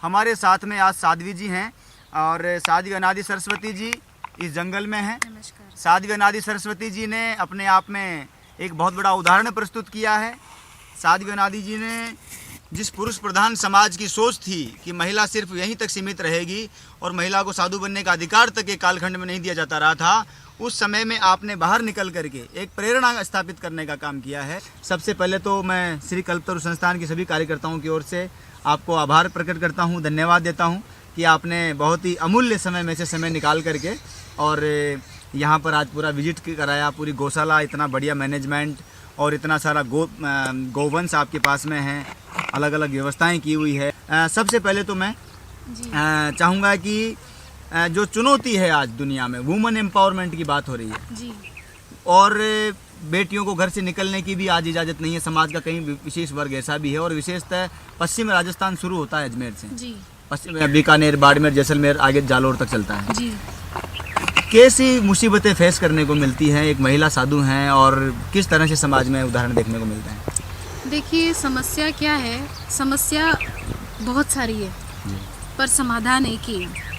हमारे साथ में आज साध्वी जी हैं और साध्वी अनादि सरस्वती जी इस जंगल में हैं। नमस्कार। साध्वी अनादि सरस्वती जी ने अपने आप में एक बहुत बड़ा उदाहरण प्रस्तुत किया है। साध्वी अनादि जी ने जिस पुरुष प्रधान समाज की सोच थी कि महिला सिर्फ यहीं तक सीमित रहेगी और महिला को साधु बनने का अधिकार तक एक कालखंड में नहीं दिया जाता रहा था, उस समय में आपने बाहर निकल करके एक प्रेरणा स्थापित करने का काम किया है। सबसे पहले तो मैं श्री कल्पतरु संस्थान के सभी कार्यकर्ताओं की ओर से आपको आभार प्रकट करता हूं, धन्यवाद देता हूं कि आपने बहुत ही अमूल्य समय में से समय निकाल करके और यहाँ पर आज पूरा विजिट कराया। पूरी गौशाला, इतना बढ़िया मैनेजमेंट और इतना सारा गोवंश आपके पास में है, अलग अलग व्यवस्थाएं की हुई है। सबसे पहले तो मैं चाहूँगा कि जो चुनौती है आज दुनिया में, वुमेन एम्पावरमेंट की बात हो रही है जी। और बेटियों को घर से निकलने की भी आज इजाज़त नहीं है। समाज का कहीं विशेष वर्ग ऐसा भी है और विशेषतः पश्चिम राजस्थान शुरू होता है अजमेर से जी। पश्चिम बीकानेर, बाड़मेर, जैसलमेर, आगे जालोर तक चलता है जी। कैसी मुसीबतें फेस करने को मिलती हैं एक महिला साधु हैं और किस तरह से समाज में उदाहरण देखने को मिलते हैं? देखिए, समस्या क्या है, समस्या बहुत सारी है पर समाधान एक ही है।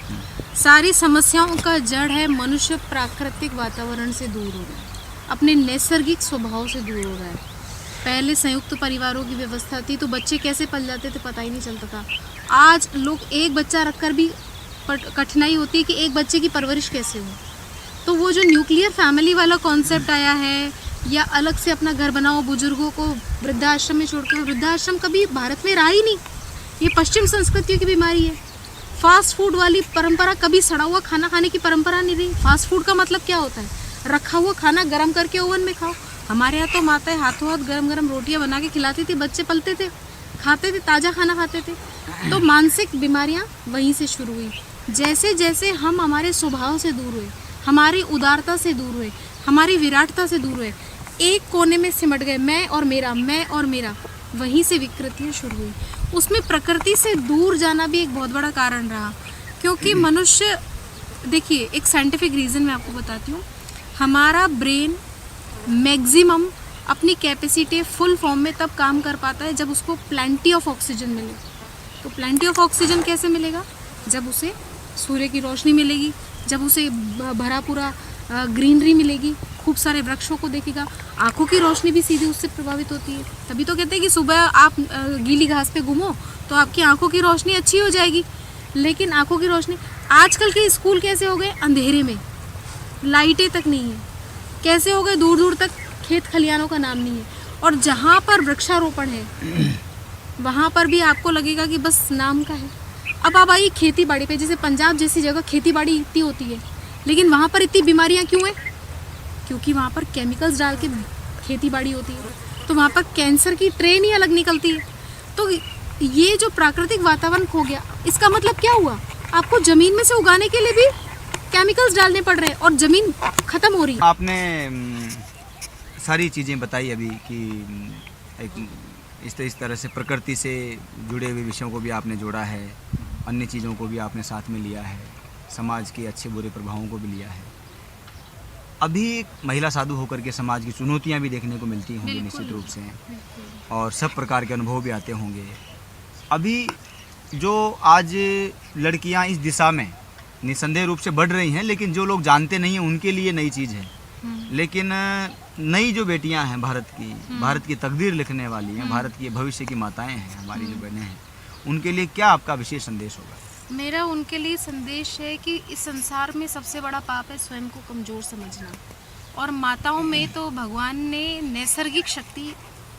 सारी समस्याओं का जड़ है मनुष्य प्राकृतिक वातावरण से दूर हो रहा है, अपने नैसर्गिक स्वभाव से दूर हो रहा है। पहले संयुक्त परिवारों की व्यवस्था थी तो बच्चे कैसे पल जाते थे पता ही नहीं चलता था। आज लोग एक बच्चा रखकर भी कठिनाई होती है कि एक बच्चे की परवरिश कैसे हो। तो वो जो न्यूक्लियर फैमिली वाला कॉन्सेप्ट आया है या अलग से अपना घर बनाओ, बुजुर्गों को वृद्धाश्रम में छोड़ के, वृद्धाश्रम कभी भारत में रहा ही नहीं। ये पश्चिम संस्कृतियों की बीमारी है। फास्ट फूड वाली परंपरा, कभी सड़ा हुआ खाना खाने की परंपरा नहीं रही। फास्ट फूड का मतलब क्या होता है? रखा हुआ खाना गर्म करके ओवन में खाओ। हमारे यहाँ तो माताएं हाथों हाथ गरम गरम रोटियां बना के खिलाती थी, बच्चे पलते थे, खाते थे, ताज़ा खाना खाते थे। तो मानसिक बीमारियाँ वहीं से शुरू हुई। जैसे जैसे हम हमारे स्वभाव से दूर हुए, हमारी उदारता से दूर हुए, हमारी विराटता से दूर हुए, एक कोने में सिमट गए, मैं और मेरा, वहीं से विकृतियाँ शुरू हुई। उसमें प्रकृति से दूर जाना भी एक बहुत बड़ा कारण रहा, क्योंकि मनुष्य, देखिए एक साइंटिफिक रीज़न मैं आपको बताती हूँ। हमारा ब्रेन मैक्सिमम अपनी कैपेसिटी फुल फॉर्म में तब काम कर पाता है जब उसको प्लेंटी ऑफ ऑक्सीजन मिले। तो प्लेंटी ऑफ ऑक्सीजन कैसे मिलेगा? जब उसे सूर्य की रोशनी मिलेगी, जब उसे भरा पूरा ग्रीनरी मिलेगी, खूब सारे वृक्षों को देखेगा। आँखों की रोशनी भी सीधी उससे प्रभावित होती है। तभी तो कहते हैं कि सुबह आप गीली घास पे घूमो तो आपकी आँखों की रोशनी अच्छी हो जाएगी। लेकिन आँखों की रोशनी, आजकल के स्कूल कैसे हो गए? अंधेरे में, लाइटें तक नहीं है। कैसे हो गए? दूर दूर तक खेत खलियानों का नाम नहीं है। और जहाँ पर वृक्षारोपण है वहाँ पर भी आपको लगेगा कि बस नाम का है। अब आप आइए खेती बाड़ी पे, जैसे पंजाब जैसी जगह खेती बाड़ी इतनी होती है, लेकिन वहाँ पर इतनी बीमारियाँ क्यों हैं? क्योंकि वहाँ पर केमिकल्स डाल के खेती बाड़ी होती है, तो वहाँ पर कैंसर की ट्रेन ही अलग निकलती है। तो ये जो प्राकृतिक वातावरण खो गया, इसका मतलब क्या हुआ? आपको ज़मीन में से उगाने के लिए भी केमिकल्स डालने पड़ रहे हैं और ज़मीन ख़त्म हो रही है। आपने सारी चीज़ें बताई अभी कि एक इस तरह से प्रकृति से जुड़े हुए विषयों को भी आपने जोड़ा है, अन्य चीज़ों को भी आपने साथ में लिया है, समाज के अच्छे बुरे प्रभावों को भी लिया है। अभी एक महिला साधु होकर के समाज की चुनौतियां भी देखने को मिलती होंगी निश्चित रूप से, और सब प्रकार के अनुभव भी आते होंगे। अभी जो आज लड़कियां इस दिशा में निसंदेह रूप से बढ़ रही हैं, लेकिन जो लोग जानते नहीं हैं उनके लिए नई चीज़ है। लेकिन नई जो बेटियां हैं भारत की तकदीर लिखने वाली हैं, भारत की भविष्य की माताएं हैं, हमारी जो बहनें हैं, उनके लिए क्या आपका विशेष संदेश होगा? मेरा उनके लिए संदेश है कि इस संसार में सबसे बड़ा पाप है स्वयं को कमज़ोर समझना। और माताओं में तो भगवान ने नैसर्गिक शक्ति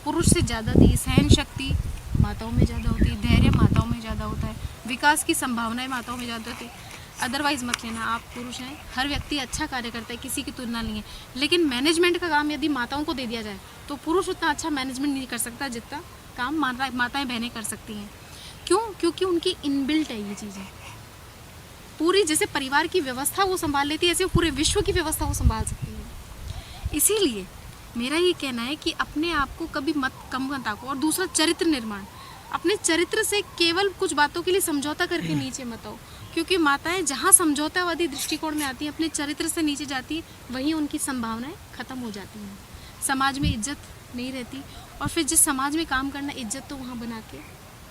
पुरुष से ज़्यादा दी। सहन शक्ति माताओं में ज़्यादा होती है, धैर्य माताओं में ज़्यादा होता है, विकास की संभावनाएं माताओं में ज़्यादा होती है। अदरवाइज़ मत लेना, आप पुरुष हैं, हर व्यक्ति अच्छा कार्य करता है, किसी की तुलना नहीं है। लेकिन मैनेजमेंट का काम यदि माताओं को दे दिया जाए तो पुरुष उतना अच्छा मैनेजमेंट नहीं कर सकता जितना काम माताएं बहनें कर सकती हैं। क्यों? क्योंकि उनकी इनबिल्ट है ये चीज़ें। पूरी जैसे परिवार की व्यवस्था वो संभाल लेती है, ऐसे पूरे विश्व की व्यवस्था वो संभाल सकती है। इसीलिए मेरा ये कहना है कि अपने आप को कभी मत कम मत आको। और दूसरा, चरित्र निर्माण। अपने चरित्र से केवल कुछ बातों के लिए समझौता करके नीचे मत आओ, क्योंकि माताएं जहाँ समझौतावादी दृष्टिकोण में आती हैं, अपने चरित्र से नीचे जाती हैं, वहीं उनकी संभावनाएं खत्म हो जाती हैं। समाज में इज्जत नहीं रहती, और फिर जिस समाज में काम करना इज्जत तो वहाँ बना के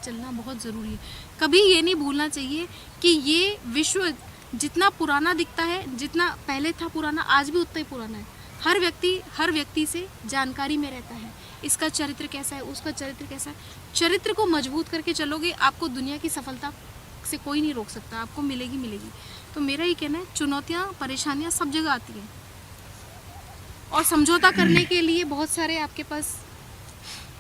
चलना बहुत ज़रूरी है। कभी ये नहीं भूलना चाहिए कि ये विश्व जितना पुराना दिखता है, जितना पहले था पुराना, आज भी उतना ही पुराना है। हर व्यक्ति से जानकारी में रहता है, इसका चरित्र कैसा है, उसका चरित्र कैसा है। चरित्र को मजबूत करके चलोगे, आपको दुनिया की सफलता से कोई नहीं रोक सकता, आपको मिलेगी। तो मेरा ये कहना है, चुनौतियाँ, परेशानियाँ सब जगह आती हैं और समझौता करने के लिए बहुत सारे आपके पास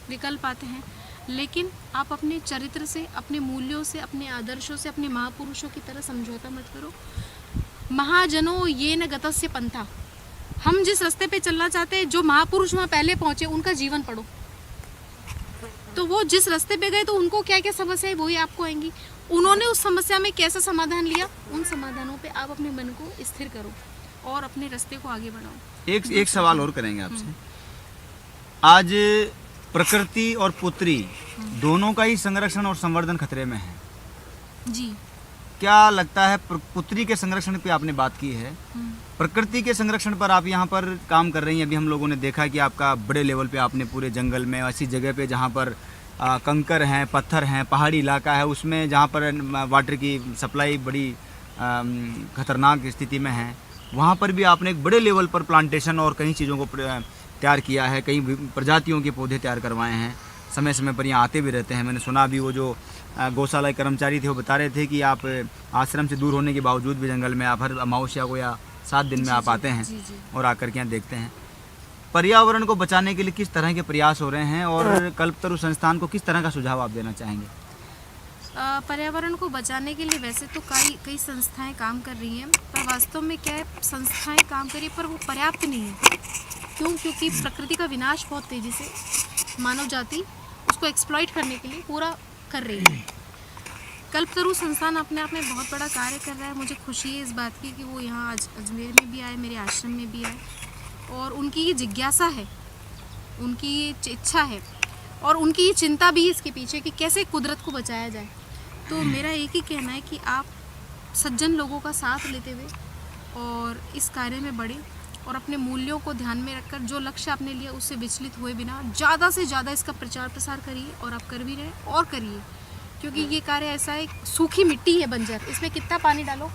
विकल्प आते हैं, लेकिन आप अपने चरित्र से, अपने मूल्यों से, अपने आदर्शों से, अपने महापुरुषों की तरह समझौता मत करो। महाजनों ये न गतस्य पंथा, हम जिस रास्ते पे चलना चाहते हैं, जो महापुरुष वहाँ पहले पहुँचे उनका जीवन पढ़ो, तो वो जिस रास्ते पे गए तो उनको क्या क्या समस्या है वही आपको आएंगी। उन्होंने उस समस्या में कैसा समाधान लिया, उन समाधानों पे आप अपने मन को स्थिर करो और अपने रास्ते को आगे बढ़ाओ। एक सवाल और करेंगे आपसे। आज प्रकृति और पुत्री दोनों का ही संरक्षण और संवर्धन खतरे में है जी। क्या लगता है, पुत्री के संरक्षण पे आपने बात की है, प्रकृति के संरक्षण पर आप यहाँ पर काम कर रही हैं। अभी हम लोगों ने देखा कि आपका बड़े लेवल पे आपने पूरे जंगल में, ऐसी जगह पे जहाँ पर कंकर हैं, पत्थर हैं, पहाड़ी इलाका है, उसमें जहाँ पर वाटर की सप्लाई बड़ी खतरनाक स्थिति में है, वहाँ पर भी आपने एक बड़े लेवल पर प्लांटेशन और कई चीज़ों को तैयार किया है, कई प्रजातियों के पौधे तैयार करवाए हैं, समय समय पर यहाँ आते भी रहते हैं। मैंने सुना भी वो जो गौशाला के कर्मचारी थे वो बता रहे थे कि आप आश्रम से दूर होने के बावजूद भी जंगल में आप हर अमावस्या को या 7 दिन में आप आते हैं और आकर के यहाँ देखते हैं। पर्यावरण को बचाने के लिए किस तरह के प्रयास हो रहे हैं और कल्पतरु संस्थान को किस तरह का सुझाव आप देना चाहेंगे? पर्यावरण को बचाने के लिए वैसे तो कई संस्थाएं काम कर रही हैं, पर वास्तव में क्या है, संस्थाएं काम कर रही है पर वो पर्याप्त नहीं है। क्योंकि प्रकृति का विनाश बहुत तेज़ी से मानव जाति उसको एक्सप्लॉइट करने के लिए पूरा कर रही है। कल्पतरु संस्थान अपने आप में बहुत बड़ा कार्य कर रहा है। मुझे खुशी है इस बात की कि वो यहाँ आज अजमेर में भी आए, मेरे आश्रम में भी आए, और उनकी ये जिज्ञासा है, उनकी ये इच्छा है और उनकी ये चिंता भी है इसके पीछे कि कैसे कुदरत को बचाया जाए। तो मेरा एक ही कहना है कि आप सज्जन लोगों का साथ लेते हुए और इस कार्य में बढ़े और अपने मूल्यों को ध्यान में रखकर जो लक्ष्य आपने लिया उससे विचलित हुए बिना ज़्यादा से ज़्यादा इसका प्रचार प्रसार करिए, और आप कर भी रहे और करिए, क्योंकि ये कार्य ऐसा है, सूखी मिट्टी है बंजर, इसमें कितना पानी डालो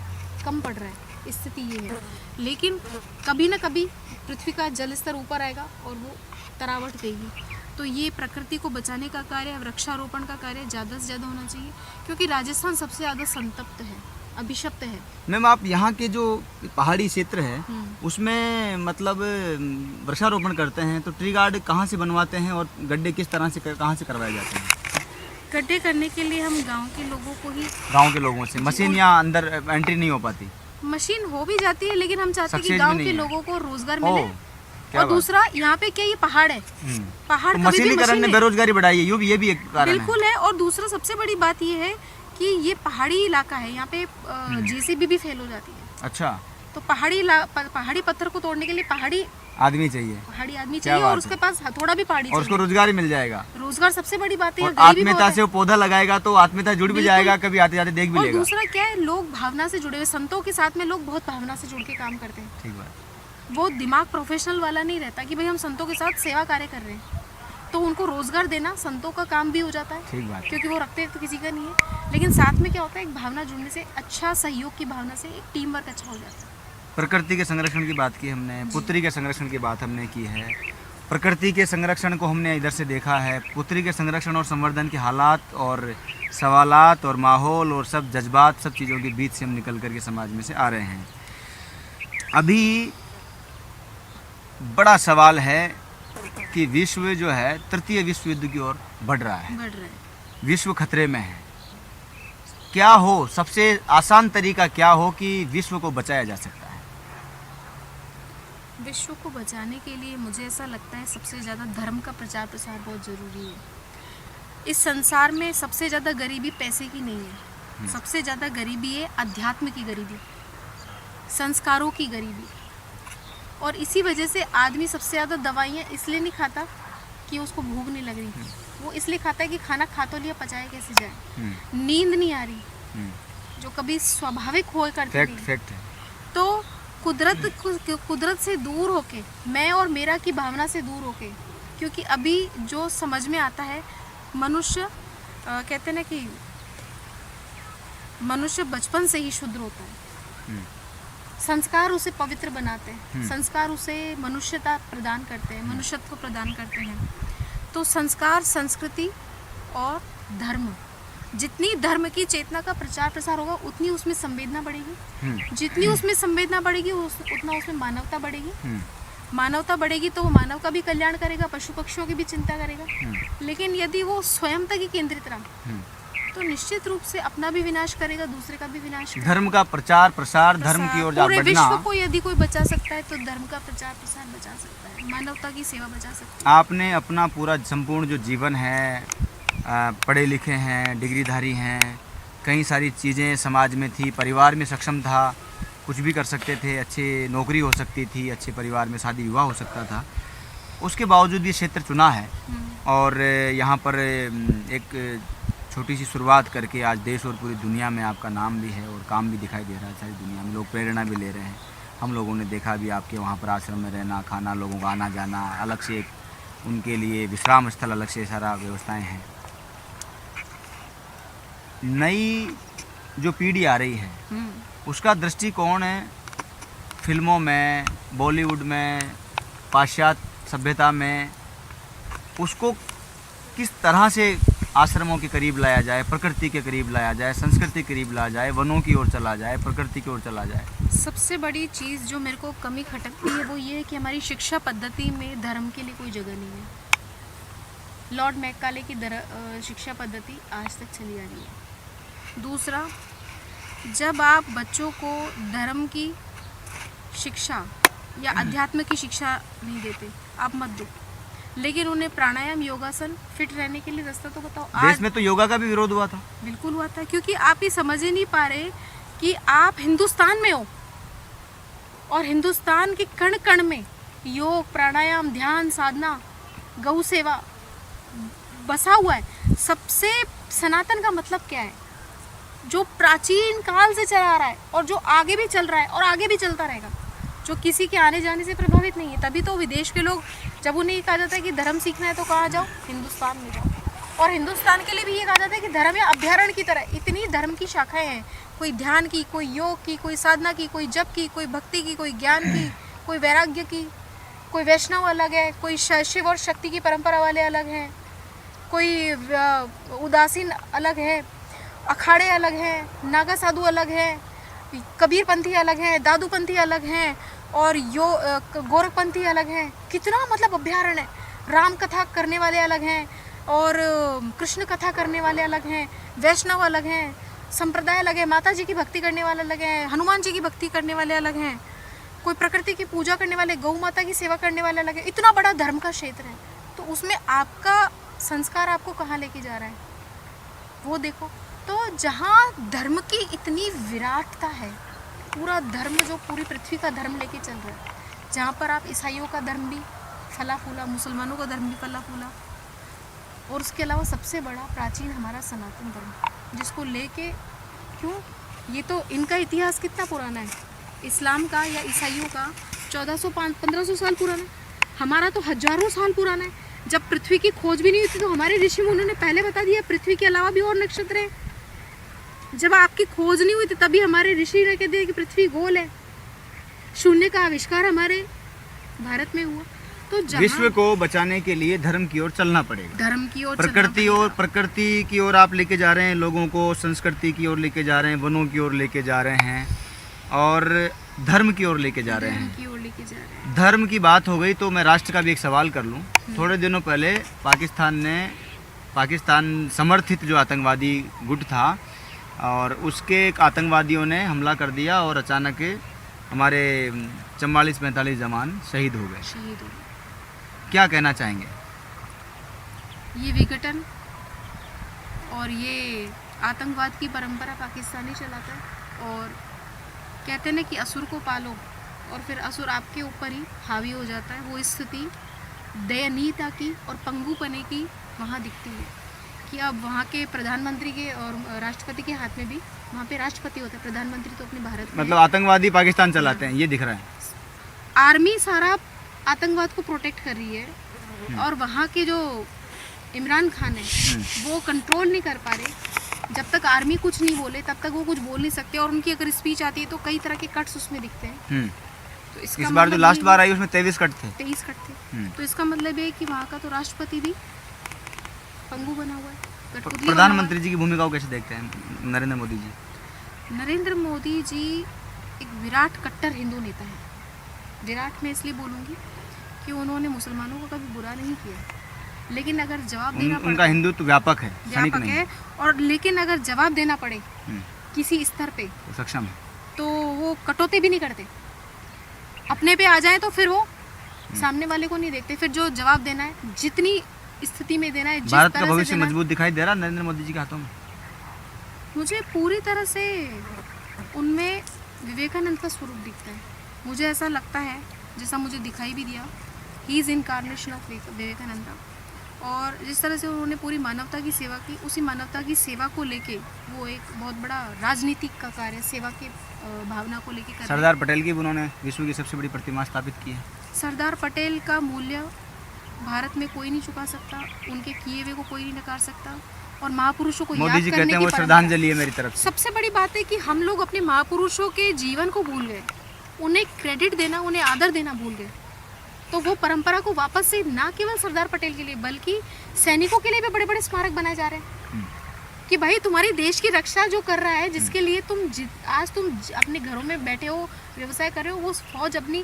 कम पड़ रहा है, स्थिति ये है। लेकिन कभी ना कभी पृथ्वी का जल स्तर ऊपर आएगा और वो तरावट देगी। तो ये प्रकृति को बचाने का कार्य, वृक्षारोपण का कार्य ज़्यादा से ज़्यादा होना चाहिए, क्योंकि राजस्थान सबसे ज़्यादा संतप्त है, अभिशप्त है। मैम, आप यहाँ के जो पहाड़ी क्षेत्र है उसमें मतलब वृक्षारोपण करते हैं, तो ट्री गार्ड कहाँ से बनवाते हैं और गड्ढे किस तरह से कहाँ से करवाए जाते हैं? गड्ढे करने के लिए हम गांव के लोगों को ही, गांव के लोगों से मशीन या अंदर एंट्री नहीं हो पाती? मशीन हो भी जाती है, लेकिन हम चाहते हैं कि गांव के लोगों को रोजगार मिले। और दूसरा, यहाँ पे क्या, ये पहाड़ है, पहाड़ तो मशीनीकरण ने बेरोजगारी बढ़ाई है, ये भी एक कारण बिल्कुल है। और दूसरा सबसे बड़ी बात ये है कि ये पहाड़ी इलाका है, यहाँ पे जेसीबी भी फेल हो जाती है। अच्छा, तो पहाड़ी पत्थर को तोड़ने के लिए पहाड़ी आदमी चाहिए और उसके पास हथौड़ा भी पहाड़ी और उसको रोजगार मिल जाएगा। रोजगार सबसे बड़ी बात है। आत्मीयता से वो पौधा लगाएगा तो आत्मीयता जुड़ भी जाएगा, कभी आते जाते देख भी लेगा। और दूसरा क्या है, लोग भावना से जुड़े हुए, संतों के साथ में लोग बहुत भावना से जुड़ के काम करते हैं। ठीक बात। वो दिमाग प्रोफेशनल वाला नहीं रहता कि भाई हम संतों के साथ सेवा कार्य कर रहे हैं, तो उनको रोजगार देना संतों का काम भी हो जाता है। ठीक बात। क्योंकि वो रखते तो किसी का नहीं है, लेकिन साथ में क्या होता है, एक भावना जुड़ने से, अच्छा सहयोग की भावना से एक टीम वर्क अच्छा हो जाता है। प्रकृति के संरक्षण की बात की हमने, पुत्री के संरक्षण की बात हमने की है। प्रकृति के संरक्षण को हमने इधर से देखा है, पुत्री के संरक्षण और संवर्धन के हालात और सवालात और माहौल और सब जज्बात, सब चीज़ों के बीच से हम निकल कर के समाज में से आ रहे हैं। अभी बड़ा सवाल है कि विश्व जो है तृतीय विश्व युद्ध की ओर बढ़ रहा है, विश्व खतरे में है। क्या हो, सबसे आसान तरीका क्या हो कि विश्व को बचाया जा सकता है? विश्व को बचाने के लिए मुझे ऐसा लगता है सबसे ज़्यादा धर्म का प्रचार प्रसार बहुत ज़रूरी है। इस संसार में सबसे ज़्यादा गरीबी पैसे की नहीं है, सबसे ज़्यादा गरीबी है अध्यात्म की गरीबी, संस्कारों की गरीबी। और इसी वजह से आदमी सबसे ज़्यादा दवाइयाँ इसलिए नहीं खाता कि उसको भूख नहीं लग रही, वो इसलिए खाता है कि खाना खा तो लिया, पचाया कैसे जाए। नींद नहीं आ रही, जो कभी स्वाभाविक हुआ करती थी। तो कुदरत से दूर होके, मैं और मेरा की भावना से दूर होके, क्योंकि अभी जो समझ में आता है, मनुष्य कहते हैं ना कि मनुष्य बचपन से ही शुद्ध होता है। हम्म, संस्कार उसे पवित्र बनाते हैं, हम्म। संस्कार उसे मनुष्यता प्रदान करते हैं, मनुष्यत्व प्रदान करते हैं। तो संस्कार, संस्कृति और धर्म, जितनी धर्म की चेतना का प्रचार प्रसार होगा उतनी उसमें संवेदना बढ़ेगी, हम्म, जितनी उसमें संवेदना बढ़ेगी उतना उसमें मानवता बढ़ेगी, हम्म, मानवता बढ़ेगी तो वो मानव का भी कल्याण करेगा, पशु पक्षियों की भी चिंता करेगा। हम्म, लेकिन यदि वो स्वयं तक ही केंद्रित रहा हम्म। तो निश्चित रूप से अपना भी विनाश करेगा, दूसरे का भी विनाश करेगा। धर्म का प्रचार प्रसार, धर्म की ओर पूरे बढ़ना। विश्व को यदि कोई बचा सकता है तो धर्म का प्रचार प्रसार बचा सकता है, मानवता की सेवा बचा सकता आपने अपना पूरा संपूर्ण जो जीवन है, पढ़े लिखे हैं, डिग्रीधारी हैं, कई सारी चीज़ें समाज में थी, परिवार में सक्षम था, कुछ भी कर सकते थे, अच्छी नौकरी हो सकती थी, अच्छे परिवार में शादी विवाह हो सकता था, उसके बावजूद ये क्षेत्र चुना है और यहाँ पर एक छोटी सी शुरुआत करके आज देश और पूरी दुनिया में आपका नाम भी है और काम भी दिखाई दे रहा है। सारी दुनिया में लोग प्रेरणा भी ले रहे हैं। हम लोगों ने देखा भी आपके वहाँ पर आश्रम में रहना, खाना, लोगों का आना जाना, अलग से एक उनके लिए विश्राम स्थल, अलग से सारा व्यवस्थाएं हैं। नई जो पीढ़ी आ रही है है। उसका दृष्टिकोण है फिल्मों में, बॉलीवुड में, पाश्चात्य सभ्यता में, उसको किस तरह से आश्रमों के करीब लाया जाए, प्रकृति के करीब लाया जाए, संस्कृति के करीब लाया जाए, वनों की ओर चला जाए, प्रकृति की ओर चला जाए। सबसे बड़ी चीज़ जो मेरे को कमी खटकती है वो ये है कि हमारी शिक्षा पद्धति में धर्म के लिए कोई जगह नहीं है। लॉर्ड मैकाले की शिक्षा पद्धति आज तक चली आ रही है। दूसरा, जब आप बच्चों को धर्म की शिक्षा या अध्यात्म की शिक्षा नहीं देते, आप मत दो, लेकिन उन्हें प्राणायाम, योगासन, फिट रहने के लिए रास्ता तो बताओ। देश में तो योगा का भी विरोध हुआ था। बिल्कुल हुआ था, क्योंकि आप ये समझ ही नहीं पा रहे कि आप हिंदुस्तान में हो और हिंदुस्तान के कण कण में योग, प्राणायाम, ध्यान, साधना, गौ सेवा बसा हुआ है। सबसे सनातन का मतलब क्या है? जो प्राचीन काल से चला आ रहा है और जो आगे भी चल रहा है और आगे भी चलता रहेगा, जो किसी के आने जाने से प्रभावित नहीं है। तभी तो विदेश के लोग, जब उन्हें ये कहा जाता है कि धर्म सीखना है तो कहाँ जाओ? हिंदुस्तान में जाओ। और हिंदुस्तान के लिए भी ये कहा जाता है कि धर्म या अभ्यारण्य की तरह इतनी धर्म की शाखाएं हैं, कोई ध्यान की, कोई योग की, कोई साधना की, कोई जप की, कोई भक्ति की, कोई ज्ञान की, कोई वैराग्य की, कोई वैष्णव अलग है, कोई शिव और शक्ति की परंपरा वाले अलग हैं, कोई उदासीन अलग है, अखाड़े अलग हैं, नागा साधु अलग हैं, कबीरपंथी अलग हैं, दादूपंथी अलग हैं और गोरखपंथी अलग हैं। कितना मतलब अभ्यारण्य है। राम कथा करने वाले अलग हैं और कृष्ण कथा करने वाले अलग हैं, वैष्णव अलग हैं, संप्रदाय अलग है, माता जी की भक्ति करने वाले अलग हैं, हनुमान जी की भक्ति करने वाले अलग हैं, कोई प्रकृति की पूजा करने वाले, गौ माता की सेवा करने वाले अलग है। इतना बड़ा धर्म का क्षेत्र है, तो उसमें आपका संस्कार आपको कहाँ लेके जा रहा है वो देखो। तो जहाँ धर्म की इतनी विराटता है, पूरा धर्म जो पूरी पृथ्वी का धर्म लेके चल रहा है, जहाँ पर आप ईसाइयों का धर्म भी फला फूला, मुसलमानों का धर्म भी फला फूला, और उसके अलावा सबसे बड़ा प्राचीन हमारा सनातन धर्म, जिसको लेके क्यों, ये तो इनका इतिहास कितना पुराना है, इस्लाम का या ईसाइयों का 1400-1500 साल पुराना है, हमारा तो हजारों साल पुराना है। जब पृथ्वी की खोज भी नहीं हुई थी तो हमारे ऋषि मुनियों ने पहले बता दिया पृथ्वी के अलावा भी और नक्षत्र हैं। जब आपकी खोज नहीं हुई थी तभी हमारे ऋषि ने कह दिया कि पृथ्वी गोल है। शून्य का आविष्कार हमारे भारत में हुआ। तो विश्व को बचाने के लिए धर्म की ओर चलना पड़ेगा, धर्म की ओर, प्रकृति की ओर आप लेके जा रहे हैं लोगों को, संस्कृति की ओर लेके जा रहे हैं, वनों की ओर लेके जा रहे हैं और धर्म की ओर लेके जा रहे हैं। धर्म की बात हो गई तो मैं राष्ट्र का भी एक सवाल कर लूं। थोड़े दिनों पहले पाकिस्तान समर्थित जो आतंकवादी गुट था और उसके एक आतंकवादियों ने हमला कर दिया और अचानक हमारे 44-45 जवान शहीद हो गए। क्या कहना चाहेंगे? ये विघटन और ये आतंकवाद की परंपरा पाकिस्तान ही चलाता है, और कहते हैं ना कि असुर को पालो और फिर असुर आपके ऊपर ही हावी हो जाता है। वो स्थिति दयनीयता की और पंगुपने की वहाँ दिखती है कि अब वहाँ के प्रधानमंत्री के और राष्ट्रपति के हाथ में भी, वहाँ पे राष्ट्रपति होता है, प्रधानमंत्री तो अपने भारत में, मतलब आतंकवादी पाकिस्तान चलाते हैं, ये दिख रहा है। आर्मी सारा आतंकवाद को प्रोटेक्ट कर रही है और वहाँ के जो इमरान खान है वो कंट्रोल नहीं कर पा रहे। जब तक आर्मी कुछ नहीं बोले तब तक वो कुछ बोल नहीं सकते, और उनकी अगर स्पीच आती है तो कई तरह के कट्स उसमें दिखते हैं। तो इस बार जो लास्ट बार आई उसमें 23 कट थे। 23 कट थे। तो इसका मतलब ये है कि वहाँ का तो राष्ट्रपति भी पंगु बना हुआ है, कठपुतली बना हुआ है। प्रधानमंत्री जी की भूमिका को कैसे देखते हैं नरेंद्र मोदी जी? नरेंद्र मोदी जी एक विराट कट्टर हिंदू नेता है। विराट मैं इसलिए बोलूँगी कि उन्होंने मुसलमानों का कभी बुरा नहीं किया, लेकिन अगर जवाब देना पड़े, उनका हिंदुत्व व्यापक है, क्षणिक व्यापक नहीं है, और लेकिन अगर जवाब देना पड़े किसी स्तर पे तो सक्षम है। तो वो कटौती भी नहीं करते। अपने पे आ जाए तो फिर वो सामने वाले को नहीं देखते, फिर जो जवाब देना है जितनी स्थिति में देना है, जिस भारत का तरह से भविष्य देना है, मजबूत दिखाई दे रहा है नरेंद्र मोदी जी के हाथों में। मुझे पूरी तरह से उनमें विवेकानंद का स्वरूप दिखता है। मुझे ऐसा लगता है, जैसा मुझे दिखाई भी दिया, he is incarnation of Vivekananda. और जिस तरह से उन्होंने पूरी मानवता की सेवा की, उसी मानवता की सेवा को लेके वो एक बहुत बड़ा राजनीतिक का कार्य सेवा की भावना को लेके कर रहे हैं। सरदार पटेल की भी उन्होंने विश्व की सबसे बड़ी प्रतिमा स्थापित की है। सरदार पटेल का मूल्य भारत में कोई नहीं चुका सकता, उनके किए हुए को कोई नहीं नकार सकता, और महापुरुषों को मोदी याद जी करने कहते हैं की वो परंपरा। श्रद्धांजलि है मेरी तरफ से। सबसे बड़ी बात है कि हम लोग अपने महापुरुषों के जीवन को भूल गए, उन्हें क्रेडिट देना, उन्हें आदर देना भूल गए। तो वो परंपरा को वापस से ना केवल सरदार पटेल के लिए बल्कि सैनिकों के लिए भी बड़े बड़े स्मारक बनाए जा रहे हैं कि भाई तुम्हारी देश की रक्षा जो कर रहा है, जिसके लिए आज तुम अपने घरों में बैठे हो, व्यवसाय कर रहे हो, वो फौज अपने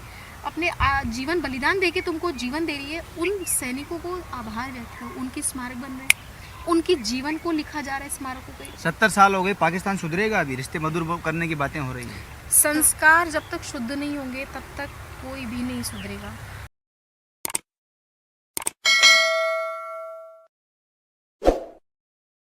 जीवन बलिदान देके तुमको जीवन दे रही है। उन सैनिकों को आभार व्यक्त करो, उनके स्मारक बन रहे हैं, उनके जीवन को लिखा जा रहा है स्मारकों पे। 70 साल हो गए, पाकिस्तान सुधरेगा? अभी रिश्ते मधुर करने की बातें हो रही है। संस्कार जब तक शुद्ध नहीं होंगे तब तक कोई भी नहीं सुधरेगा।